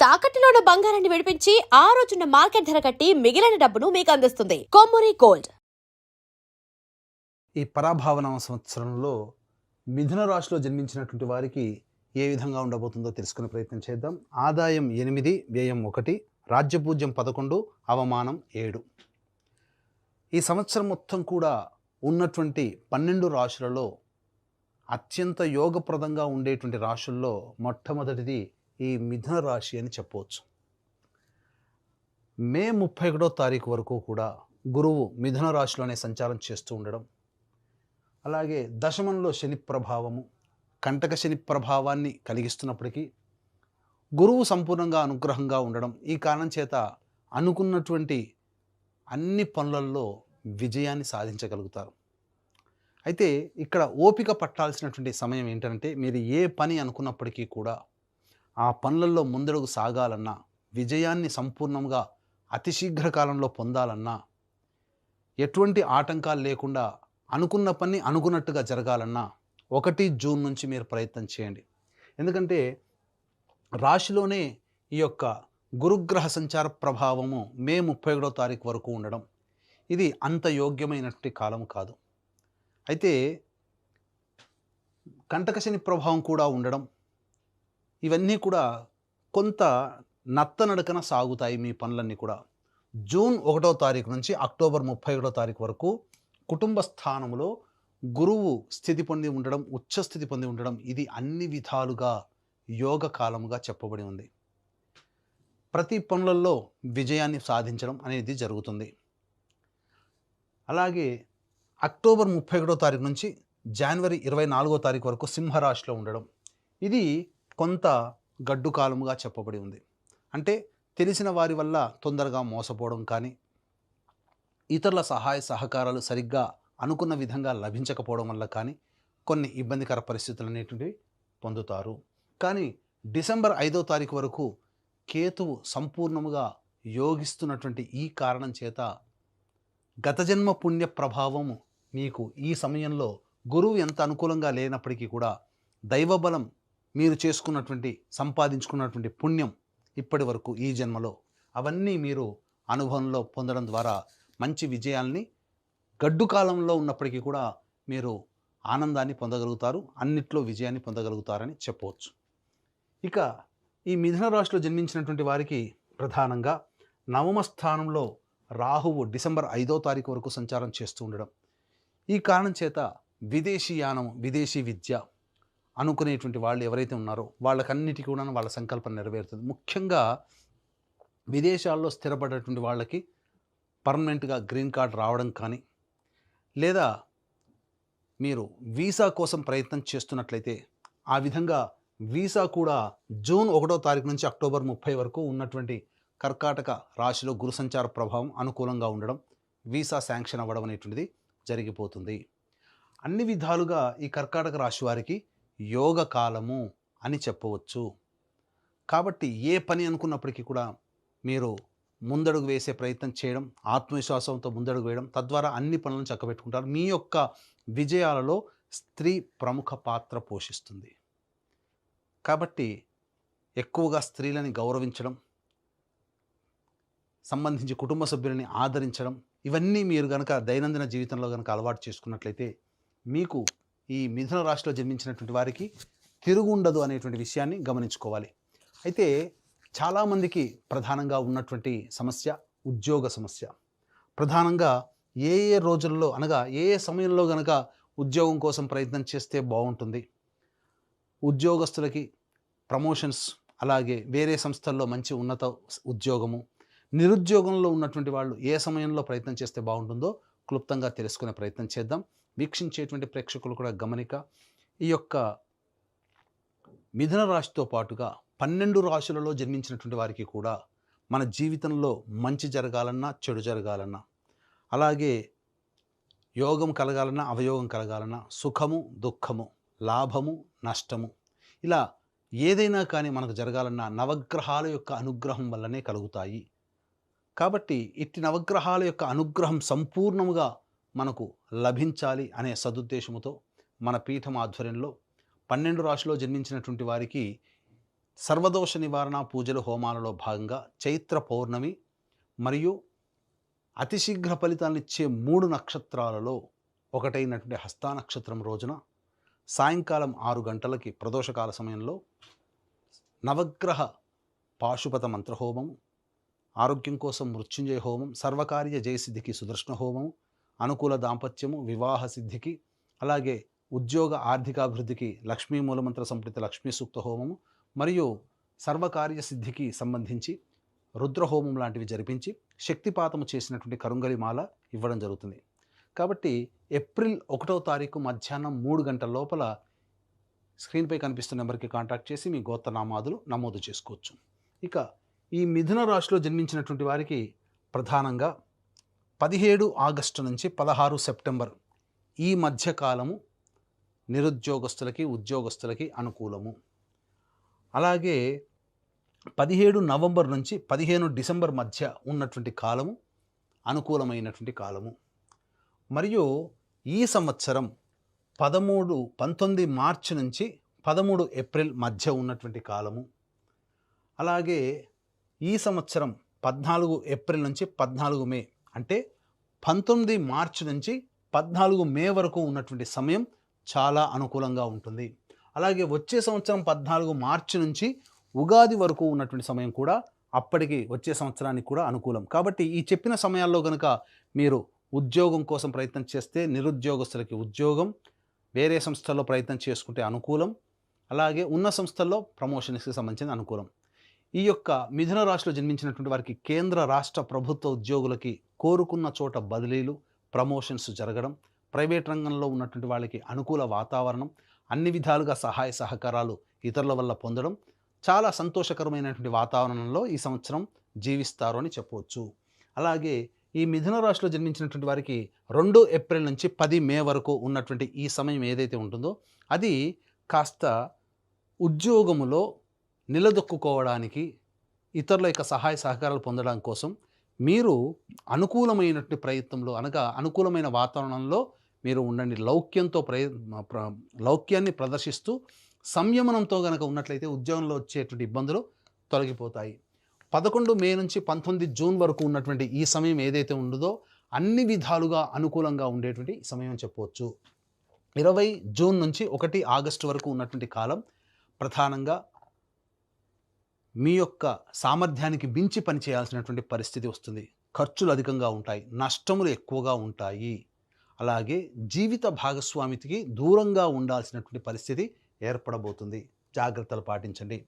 తాకట్టులో ఉన్న బంగారాన్ని విడిపించి ఆ రోజున్న మార్కెట్ ధర కట్టి మిగిలిన డబ్బును మీకు అందిస్తుంది కొమ్మూరి గోల్డ్. ఈ పరాభావనామ సంవత్సరంలో మిథున రాశిలో జన్మించినటువంటి వారికి ఏ విధంగా ఉండబోతుందో తెలుసుకునే ప్రయత్నం చేద్దాం. ఆదాయం 8, వ్యయం 1, రాజ్యపూజ్యం 11, అవమానం 7. ఈ సంవత్సరం మొత్తం కూడా ఉన్నటువంటి 12 రాశులలో అత్యంత యోగప్రదంగా ఉండేటువంటి రాశుల్లో మొట్టమొదటిది ఈ మిథున రాశి అని చెప్పవచ్చు. మే 31వ తారీఖు వరకు కూడా గురువు మిథున రాశిలోనే సంచారం చేస్తూ ఉండడం, అలాగే దశమంలో శని ప్రభావము, కంటక శని ప్రభావాన్ని కలిగిస్తున్నప్పటికీ గురువు సంపూర్ణంగా అనుగ్రహంగా ఉండడం, ఈ కారణం చేత అనుకున్నటువంటి అన్ని పనులలో విజయాన్ని సాధించగలుగుతారు. అయితే ఇక్కడ ఓపిక పట్టాల్సినటువంటి సమయం ఏంటంటే, మీరు ఏ పని అనుకున్నప్పటికీ కూడా ఆ పనులలో ముందడుగు సాగాలన్నా, విజయాన్ని సంపూర్ణంగా అతి శీఘ్ర కాలంలో పొందాలన్నా, ఎటువంటి ఆటంకాలు లేకుండా అనుకున్న పని అనుకున్నట్టుగా జరగాలన్నా 1 జూన్ నుంచి మీరు ప్రయత్నం చేయండి. ఎందుకంటే రాశిలోనే ఈ యొక్క గురుగ్రహ సంచార ప్రభావము మే 31వ తారీఖు వరకు ఉండడం, ఇది అంత యోగ్యమైనటువంటి కాలం కాదు. అయితే కంటకశని ప్రభావం కూడా ఉండడం, ఇవన్నీ కూడా కొంత నత్తనడకన సాగుతాయి మీ పనులన్నీ కూడా. జూన్ 1వ తారీఖు నుంచి అక్టోబర్ 31వ తారీఖు వరకు కుటుంబ స్థానంలో గురువు స్థితి పొంది ఉండడం, ఉచ్చస్థితి పొంది ఉండడం, ఇది అన్ని విధాలుగా యోగ కాలముగా చెప్పబడి ఉంది. ప్రతి పనులలో విజయాన్ని సాధించడం అనేది జరుగుతుంది. అలాగే అక్టోబర్ 31వ తారీఖు నుంచి జనవరి 24వ తారీఖు వరకు సింహరాశిలో ఉండడం, ఇది కొంత గడ్డు కాలముగా చెప్పబడి ఉంది. అంటే తెలిసిన వారి వల్ల తొందరగా మోసపోవడం కానీ, ఇతరుల సహాయ సహకారాలు సరిగ్గా అనుకున్న విధంగా లభించకపోవడం వల్ల కానీ కొన్ని ఇబ్బందికర పరిస్థితులు అనేటువంటివి పొందుతారు. కానీ డిసెంబర్ 5వ తారీఖు వరకు కేతువు సంపూర్ణముగా యోగిస్తున్నటువంటి ఈ కారణం చేత గత జన్మ పుణ్య ప్రభావం మీకు ఈ సమయంలో గురువు ఎంత అనుకూలంగా లేనప్పటికీ కూడా దైవబలం, మీరు చేసుకున్నటువంటి సంపాదించుకున్నటువంటి పుణ్యం ఇప్పటి వరకు ఈ జన్మలో అవన్నీ మీరు అనుభవంలో పొందడం ద్వారా మంచి విజయాల్ని గడ్డు కాలంలో ఉన్నప్పటికీ కూడా మీరు ఆనందాన్ని పొందగలుగుతారు, అన్నిట్లో విజయాన్ని పొందగలుగుతారని చెప్పవచ్చు. ఇక ఈ మిథున రాశిలో జన్మించినటువంటి వారికి ప్రధానంగా నవమ స్థానంలో రాహువు డిసెంబర్ 5వ తారీఖు వరకు సంచారం చేస్తూ ఉండడం, ఈ కారణం చేత విదేశీయానం, విదేశీ విద్య అనుకునేటువంటి వాళ్ళు ఎవరైతే ఉన్నారో వాళ్ళకన్నిటికీ కూడా వాళ్ళ సంకల్పం నెరవేరుతుంది. ముఖ్యంగా విదేశాల్లో స్థిరపడేటువంటి వాళ్ళకి పర్మనెంట్గా గ్రీన్ కార్డ్ రావడం కానీ, లేదా మీరు వీసా కోసం ప్రయత్నం చేస్తున్నట్లయితే ఆ విధంగా వీసా కూడా జూన్ 1వ తారీఖు నుంచి అక్టోబర్ 30 వరకు ఉన్నటువంటి కర్కాటక రాశిలో గురు సంచార ప్రభావం అనుకూలంగా ఉండడం, వీసా శాంక్షన్ అవ్వడం అనేటువంటిది జరిగిపోతుంది. అన్ని విధాలుగా ఈ కర్కాటక రాశి వారికి యోగ కాలము అని చెప్పవచ్చు. కాబట్టి ఏ పని అనుకున్నప్పటికీ కూడా మీరు ముందడుగు వేసే ప్రయత్నం చేయడం, ఆత్మవిశ్వాసంతో ముందడుగు వేయడం, తద్వారా అన్ని పనులను చక్కబెట్టుకుంటారు. మీ యొక్క విజయాలలో స్త్రీ ప్రముఖ పాత్ర పోషిస్తుంది. కాబట్టి ఎక్కువగా స్త్రీలని గౌరవించడం, సంబంధించి కుటుంబ సభ్యులని ఆదరించడం, ఇవన్నీ మీరు కనుక దైనందిన జీవితంలో కనుక అలవాటు చేసుకున్నట్లయితే మీకు ఈ మిథున రాశిలో జన్మించినటువంటి వారికి తిరుగుండదు అనేటువంటి విషయాన్ని గమనించుకోవాలి. అయితే చాలామందికి ప్రధానంగా ఉన్నటువంటి సమస్య ఉద్యోగ సమస్య. ప్రధానంగా ఏ ఏ రోజుల్లో అనగా ఏ ఏ సమయంలో కనుక ఉద్యోగం కోసం ప్రయత్నం చేస్తే బాగుంటుంది, ఉద్యోగస్తులకి ప్రమోషన్స్, అలాగే వేరే సంస్థల్లో మంచి ఉన్నత ఉద్యోగము, నిరుద్యోగంలో ఉన్నటువంటి వాళ్ళు ఏ సమయంలో ప్రయత్నం చేస్తే బాగుంటుందో క్లుప్తంగా తెలుసుకునే ప్రయత్నం చేద్దాం. వీక్షించేటువంటి ప్రేక్షకులు కూడా గమనిక, ఈ యొక్క మిథున రాశితో పాటుగా 12 రాశులలో జన్మించినటువంటి వారికి కూడా మన జీవితంలో మంచి జరగాలన్నా, చెడు జరగాలన్నా, అలాగే యోగం కలగాలన్నా, అవయోగం కలగాలన్నా, సుఖము దుఃఖము, లాభము నష్టము, ఇలా ఏదైనా కానీ మనకు జరగాలన్నా నవగ్రహాల యొక్క అనుగ్రహం వల్లనే కలుగుతాయి. కాబట్టి ఇట్టి నవగ్రహాల యొక్క అనుగ్రహం సంపూర్ణముగా మనకు లభించాలి అనే సదుద్దేశముతో మన పీఠం ఆధ్వర్యంలో 12 రాశిలో జన్మించినటువంటి వారికి సర్వదోష నివారణ పూజలు హోమాలలో భాగంగా చైత్ర పౌర్ణమి మరియు అతి శీఘ్ర ఫలితాలనిచ్చే 3 నక్షత్రాలలో ఒకటైనటువంటి హస్తా నక్షత్రం రోజున సాయంకాలం 6 గంటలకి ప్రదోషకాల సమయంలో నవగ్రహ పాశుపత మంత్రహోమం, ఆరోగ్యం కోసం మృత్యుంజయ హోమం, సర్వకార్య జయసిద్ధికి సుదర్శన హోమం, అనుకూల దాంపత్యము వివాహ సిద్ధికి, అలాగే ఉద్యోగ ఆర్థికాభివృద్ధికి లక్ష్మీ మూలమంత్ర సంప్రీత లక్ష్మీ సూక్త హోమము మరియు సర్వకార్య సిద్ధికి సంబంధించి రుద్రహోమం లాంటివి జరిపించి శక్తిపాతము చేసినటువంటి కరుంగలి మాల ఇవ్వడం జరుగుతుంది. కాబట్టి ఏప్రిల్ 1వ తారీఖు మధ్యాహ్నం 3 గంటల లోపల స్క్రీన్పై కనిపిస్తున్న నెంబర్కి కాంటాక్ట్ చేసి మీ గోత్రనామాదులు నమోదు చేసుకోవచ్చు. ఇక ఈ మిథున రాశిలో జన్మించినటువంటి వారికి ప్రధానంగా 17 ఆగస్టు నుంచి 16 సెప్టెంబర్ ఈ మధ్యకాలము నిరుద్యోగస్తులకి ఉద్యోగస్తులకి అనుకూలము. అలాగే 17 నవంబర్ నుంచి 15 డిసెంబర్ మధ్య ఉన్నటువంటి కాలము అనుకూలమైనటువంటి కాలము. మరియు ఈ సంవత్సరం 19 మార్చి నుంచి 13 ఏప్రిల్ మధ్య ఉన్నటువంటి కాలము. అలాగే ఈ సంవత్సరం 14 ఏప్రిల్ నుంచి 14 మే అంటే 19 మార్చి నుంచి 14 మే వరకు ఉన్నటువంటి సమయం చాలా అనుకూలంగా ఉంటుంది. అలాగే వచ్చే సంవత్సరం 14 మార్చి నుంచి ఉగాది వరకు ఉన్నటువంటి సమయం కూడా అప్పటికి వచ్చే సంవత్సరానికి కూడా అనుకూలం. కాబట్టి ఈ చెప్పిన సమయాల్లో కనుక మీరు ఉద్యోగం కోసం ప్రయత్నం చేస్తే నిరుద్యోగస్తులకి ఉద్యోగం, వేరే సంస్థల్లో ప్రయత్నం చేసుకుంటే అనుకూలం, అలాగే ఉన్న సంస్థల్లో ప్రమోషన్స్కి సంబంధించిన అనుకూలం. ఈ యొక్క మిథున రాశిలో జన్మించినటువంటి వారికి కేంద్ర రాష్ట్ర ప్రభుత్వ ఉద్యోగులకి కోరుకున్న చోట బదిలీలు, ప్రమోషన్స్ జరగడం, ప్రైవేట్ రంగంలో ఉన్నటువంటి వాళ్ళకి అనుకూల వాతావరణం, అన్ని విధాలుగా సహాయ సహకారాలు ఇతరుల వల్ల పొందడం, చాలా సంతోషకరమైనటువంటి వాతావరణంలో ఈ సంవత్సరం జీవిస్తారు అని చెప్పవచ్చు. అలాగే ఈ మిథున రాశిలో జన్మించినటువంటి వారికి 2 ఏప్రిల్ నుంచి 10 మే వరకు ఉన్నటువంటి ఈ సమయం ఏదైతే ఉంటుందో అది కాస్త ఉద్యోగములో నిలదొక్కుకోవడానికి, ఇతరుల యొక్క సహాయ సహకారాలు పొందడం కోసం మీరు అనుకూలమైనటువంటి ప్రయత్నంలో అనగా అనుకూలమైన వాతావరణంలో మీరు ఉండండి. లౌక్యాన్ని ప్రదర్శిస్తూ సంయమనంతో కనుక ఉన్నట్లయితే ఉద్యోగంలో వచ్చేటువంటి ఇబ్బందులు తొలగిపోతాయి. 11 మే నుంచి 19 జూన్ వరకు ఉన్నటువంటి ఈ సమయం ఏదైతే ఉండదో అన్ని విధాలుగా అనుకూలంగా ఉండేటువంటి సమయం చెప్పవచ్చు. 20 జూన్ నుంచి 1 ఆగస్టు వరకు ఉన్నటువంటి కాలం ప్రధానంగా మీ యొక్క సామర్థ్యానికి మించి పనిచేయాల్సినటువంటి పరిస్థితి వస్తుంది. ఖర్చులు అధికంగా ఉంటాయి, నష్టములు ఎక్కువగా ఉంటాయి. అలాగే జీవిత భాగస్వామికి దూరంగా ఉండాల్సినటువంటి పరిస్థితి ఏర్పడబోతుంది. జాగ్రత్తలు పాటించండి.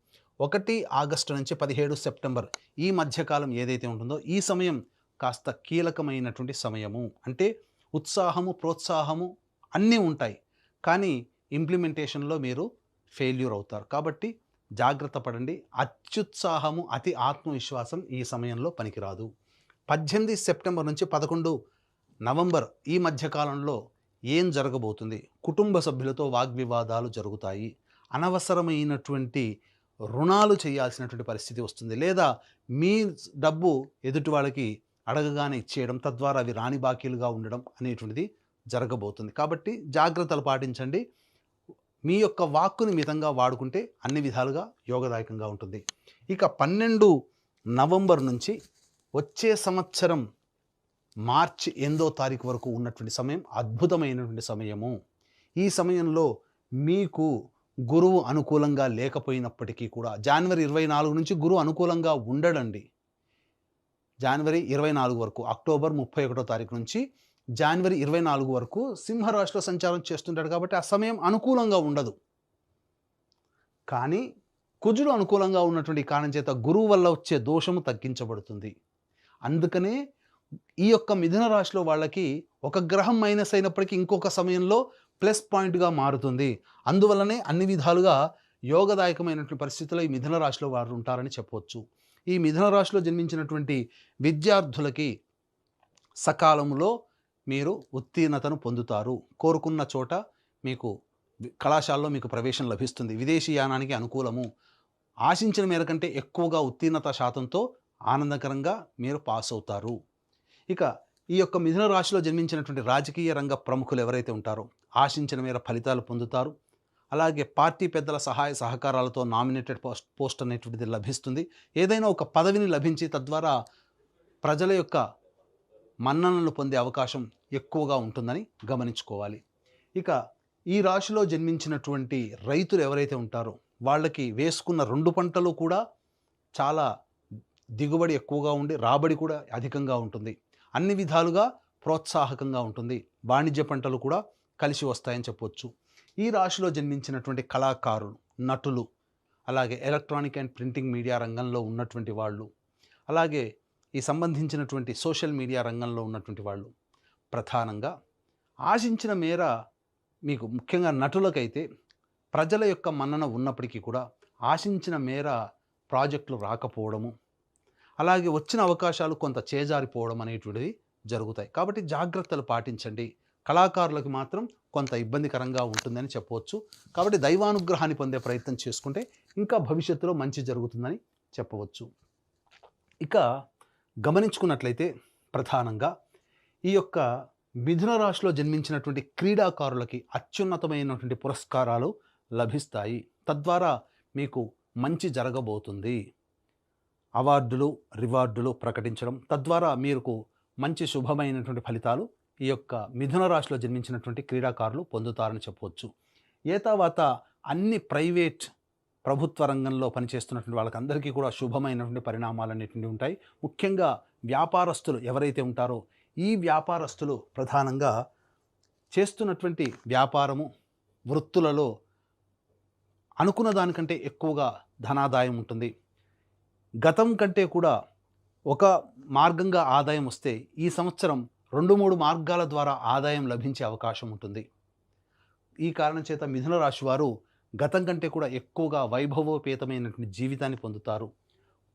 1 ఆగస్టు నుంచి 17 సెప్టెంబర్ ఈ మధ్యకాలం ఏదైతే ఉంటుందో ఈ సమయం కాస్త కీలకమైనటువంటి సమయము. అంటే ఉత్సాహము, ప్రోత్సాహము అన్నీ ఉంటాయి, కానీ ఇంప్లిమెంటేషన్లో మీరు ఫెయిల్యూర్ అవుతారు. కాబట్టి జాగ్రత్త పడండి. అత్యుత్సాహము, అతి ఆత్మవిశ్వాసం ఈ సమయంలో పనికిరాదు. 18 సెప్టెంబర్ నుంచి 11 నవంబర్ ఈ మధ్యకాలంలో ఏం జరగబోతుంది? కుటుంబ సభ్యులతో వాగ్వివాదాలు జరుగుతాయి. అనవసరమైనటువంటి రుణాలు చేయాల్సినటువంటి పరిస్థితి వస్తుంది, లేదా మీ డబ్బు ఎదుటి వాళ్ళకి అడగగానే ఇచ్చేయడం, తద్వారా అవి రాని బాకీలుగా ఉండడం అనేటువంటిది జరగబోతుంది. కాబట్టి జాగ్రత్తలు పాటించండి. మీ యొక్క వాక్కుని మితంగా వాడుకుంటే అన్ని విధాలుగా యోగదాయకంగా ఉంటుంది. ఇక 12 నవంబర్ నుంచి వచ్చే సంవత్సరం మార్చి 8వ తారీఖు వరకు ఉన్నటువంటి సమయం అద్భుతమైనటువంటి సమయము. ఈ సమయంలో మీకు గురువు అనుకూలంగా లేకపోయినప్పటికీ కూడా జనవరి 24 నుంచి గురువు అనుకూలంగా ఉండడండి. జనవరి 24 వరకు, అక్టోబర్ 31వ తారీఖు నుంచి జనవరి 24 వరకు సింహరాశిలో సంచారం చేస్తుంటాడు. కాబట్టి ఆ సమయం అనుకూలంగా ఉండదు. కానీ కుజుడు అనుకూలంగా ఉన్నటువంటి కారణం చేత గురువు వల్ల వచ్చే దోషము తగ్గించబడుతుంది. అందుకనే ఈ యొక్క మిథున రాశిలో వాళ్ళకి ఒక గ్రహం మైనస్ అయినప్పటికీ ఇంకొక సమయంలో ప్లస్ పాయింట్గా మారుతుంది. అందువల్లనే అన్ని విధాలుగా యోగదాయకమైనటువంటి పరిస్థితుల్లో ఈ మిథున రాశిలో వారు ఉంటారని చెప్పవచ్చు. ఈ మిథున రాశిలో జన్మించినటువంటి విద్యార్థులకి సకాలంలో మీరు ఉత్తీర్ణతను పొందుతారు. కోరుకున్న చోట మీకు కళాశాలలో మీకు ప్రవేశం లభిస్తుంది. విదేశీ యానానికి అనుకూలము. ఆశించిన మేర కంటే ఎక్కువగా ఉత్తీర్ణత శాతంతో ఆనందకరంగా మీరు పాస్ అవుతారు. ఇక ఈ యొక్క మిథున రాశిలో జన్మించినటువంటి రాజకీయ రంగ ప్రముఖులు ఎవరైతే ఉంటారో ఆశించిన మేర ఫలితాలు పొందుతారు. అలాగే పార్టీ పెద్దల సహాయ సహకారాలతో నామినేటెడ్ పోస్ట్ అనేటువంటిది లభిస్తుంది. ఏదైనా ఒక పదవిని లభించి తద్వారా ప్రజల యొక్క మన్ననలు పొందే అవకాశం ఎక్కువగా ఉంటుందని గమనించుకోవాలి. ఇక ఈ రాశిలో జన్మించినటువంటి రైతులు ఎవరైతే ఉంటారో వాళ్ళకి వేసుకున్న 2 పంటలు కూడా చాలా దిగుబడి ఎక్కువగా ఉండి రాబడి కూడా అధికంగా ఉంటుంది. అన్ని విధాలుగా ప్రోత్సాహకంగా ఉంటుంది. వాణిజ్య పంటలు కూడా కలిసి వస్తాయని చెప్పొచ్చు. ఈ రాశిలో జన్మించినటువంటి కళాకారులు, నటులు, అలాగే ఎలక్ట్రానిక్ అండ్ ప్రింటింగ్ మీడియా రంగంలో ఉన్నటువంటి వాళ్ళు, అలాగే ఈ సంబంధించినటువంటి సోషల్ మీడియా రంగంలో ఉన్నటువంటి వాళ్ళు ప్రధానంగా ఆశించిన మేర మీకు ముఖ్యంగా నటులకైతే ప్రజల యొక్క మన్నన ఉన్నప్పటికీ కూడా ఆశించిన మేర ప్రాజెక్టులు రాకపోవడము, అలాగే వచ్చిన అవకాశాలు కొంత చేజారిపోవడం అనేటువంటిది జరుగుతాయి. కాబట్టి జాగ్రత్తలు పాటించండి. కళాకారులకు మాత్రం కొంత ఇబ్బందికరంగా ఉంటుందని చెప్పవచ్చు. కాబట్టి దైవానుగ్రహాన్ని పొందే ప్రయత్నం చేసుకుంటే ఇంకా భవిష్యత్తులో మంచి జరుగుతుందని చెప్పవచ్చు. ఇక గమనించుకున్నట్లయితే ప్రధానంగా ఈ యొక్క మిథున రాశిలో జన్మించినటువంటి క్రీడాకారులకి అత్యున్నతమైనటువంటి పురస్కారాలు లభిస్తాయి. తద్వారా మీకు మంచి జరగబోతుంది. అవార్డులు, రివార్డులు ప్రకటించడం, తద్వారా మీకు మంచి శుభమైనటువంటి ఫలితాలు ఈ యొక్క మిథున రాశిలో జన్మించినటువంటి క్రీడాకారులు పొందుతారని చెప్పవచ్చు. తర్వాత అన్ని ప్రైవేట్ ప్రభుత్వ రంగంలో పనిచేస్తున్నటువంటి వాళ్ళకందరికీ కూడా శుభమైనటువంటి పరిణామాలు అనేటువంటివి ఉంటాయి. ముఖ్యంగా వ్యాపారస్తులు ఎవరైతే ఉంటారో ఈ వ్యాపారస్తులు ప్రధానంగా చేస్తున్నటువంటి వ్యాపారము, వృత్తులలో అనుకున్న దానికంటే ఎక్కువగా ధనాదాయం ఉంటుంది. గతం కంటే కూడా ఒక మార్గంగా ఆదాయం వస్తే ఈ సంవత్సరం 2-3 మార్గాల ద్వారా ఆదాయం లభించే అవకాశం ఉంటుంది. ఈ కారణం చేత మిథున రాశి వారు గతం కంటే కూడా ఎక్కువగా వైభవోపేతమైనటువంటి జీవితాన్ని పొందుతారు.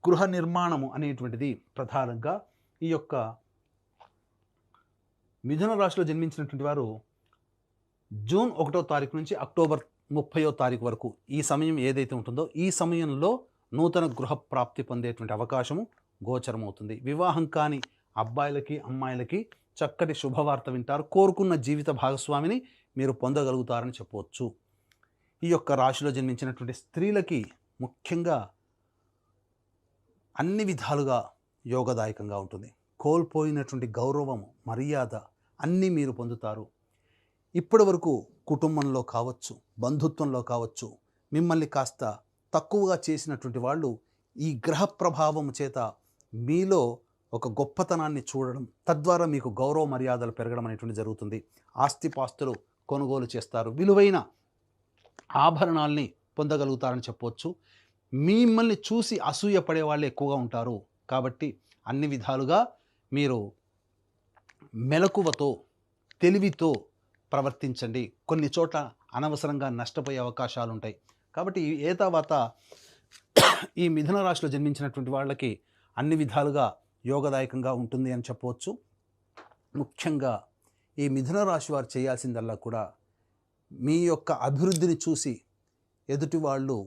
గృహ నిర్మాణము అనేటువంటిది ప్రధానంగా ఈ యొక్క మిథున రాశిలో జన్మించినటువంటి వారు జూన్ 1వ తారీఖు నుంచి అక్టోబర్ 30వ తారీఖు వరకు ఈ సమయం ఏదైతే ఉంటుందో ఈ సమయంలో నూతన గృహ ప్రాప్తి పొందేటువంటి అవకాశము గోచరమవుతుంది. వివాహం కాని అబ్బాయిలకి, అమ్మాయిలకి చక్కటి శుభవార్త వింటారు. కోరుకున్న జీవిత భాగస్వామిని మీరు పొందగలుగుతారని చెప్పవచ్చు. ఈ యొక్క రాశిలో జన్మించినటువంటి స్త్రీలకి ముఖ్యంగా అన్ని విధాలుగా యోగదాయకంగా ఉంటుంది. కోల్పోయినటువంటి గౌరవము, మర్యాద అన్నీ మీరు పొందుతారు. ఇప్పటి వరకు కుటుంబంలో కావచ్చు, బంధుత్వంలో కావచ్చు, మిమ్మల్ని కాస్త తక్కువగా చేసినటువంటి వాళ్ళు ఈ గ్రహ ప్రభావం చేత మీలో ఒక గొప్పతనాన్ని చూడడం, తద్వారా మీకు గౌరవ మర్యాదలు పెరగడం అనేటువంటి జరుగుతుంది. ఆస్తిపాస్తులు కొనుగోలు చేస్తారు. విలువైన ఆభరణాల్ని పొందగలుగుతారని చెప్పవచ్చు. మిమ్మల్ని చూసి అసూయ పడే వాళ్ళు ఎక్కువగా ఉంటారు. కాబట్టి అన్ని విధాలుగా మీరు మెలకువతో, తెలివితో ప్రవర్తించండి. కొన్ని చోట్ల అనవసరంగా నష్టపోయే అవకాశాలు ఉంటాయి. కాబట్టి తర్వాత ఈ మిథున రాశిలో జన్మించినటువంటి వాళ్ళకి అన్ని విధాలుగా యోగదాయకంగా ఉంటుంది అని చెప్పవచ్చు. ముఖ్యంగా ఈ మిథున రాశి వారు చేయాల్సిందల్లా కూడా మీ యొక్క అభివృద్ధిని చూసి ఎదుటి వాళ్ళు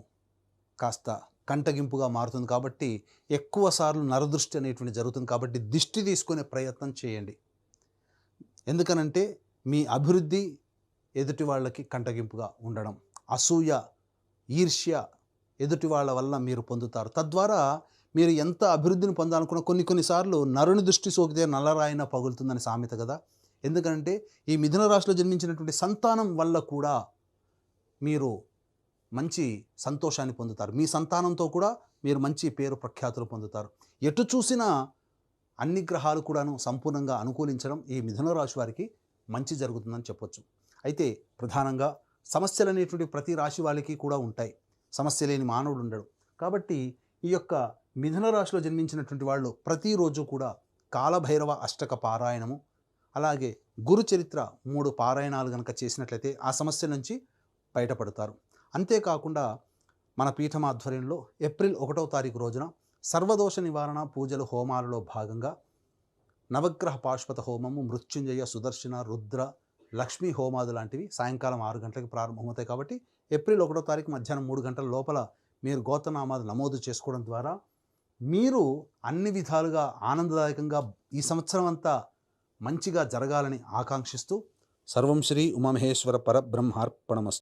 కాస్త కంటగింపుగా మారుతుంది. కాబట్టి ఎక్కువ సార్లు నరదృష్టి అనేటువంటి జరుగుతుంది. కాబట్టి దిష్టి తీసుకునే ప్రయత్నం చేయండి. ఎందుకనంటే మీ అభివృద్ధి ఎదుటి వాళ్ళకి కంటగింపుగా ఉండడం, అసూయ, ఈర్ష్య ఎదుటి వాళ్ళ వల్ల మీరు పొందుతారు. తద్వారా మీరు ఎంత అభివృద్ధిని పొందాలనుకున్న కొన్నిసార్లు నరుని దృష్టి సోకితే నల్లరాయిన పగులుతుందని సామెత కదా. ఎందుకంటే ఈ మిథున రాశిలో జన్మించినటువంటి సంతానం వల్ల కూడా మీరు మంచి సంతోషాన్ని పొందుతారు. మీ సంతానంతో కూడా మీరు మంచి పేరు ప్రఖ్యాతులు పొందుతారు. ఎటు చూసినా అన్ని గ్రహాలు కూడాను సంపూర్ణంగా అనుకూలించడం ఈ మిథున రాశి వారికి మంచి జరుగుతుందని చెప్పొచ్చు. అయితే ప్రధానంగా సమస్యలు అనేటువంటి ప్రతి రాశి వాళ్ళకి కూడా ఉంటాయి. సమస్య లేని మానవుడు ఉండడు. కాబట్టి ఈ యొక్క మిథున రాశిలో జన్మించినటువంటి వాళ్ళు ప్రతిరోజు కూడా కాలభైరవ అష్టక పారాయణము, అలాగే గురు చరిత్ర 3 పారాయణాలు కనుక చేసినట్లయితే ఆ సమస్య నుంచి బయటపడతారు. అంతేకాకుండా మన పీఠం ఆధ్వర్యంలో ఏప్రిల్ 1వ తారీఖు రోజున సర్వదోష నివారణ పూజలు హోమాలలో భాగంగా నవగ్రహ పాశుపత హోమము, మృత్యుంజయ, సుదర్శన, రుద్ర, లక్ష్మీ హోమాలు లాంటివి సాయంకాలం 6 గంటలకు ప్రారంభమవుతాయి. కాబట్టి ఏప్రిల్ 1వ తారీఖు మధ్యాహ్నం 3 గంటల లోపల మీరు గోత్రనామాలు నమోదు చేసుకోవడం ద్వారా మీరు అన్ని విధాలుగా ఆనందదాయకంగా ఈ సంవత్సరం అంతా మంచిగా జరగాలని ఆకాంక్షిస్తూ సర్వం శ్రీ ఉమామహేశ్వర పరబ్రహ్మార్పణమస్తు.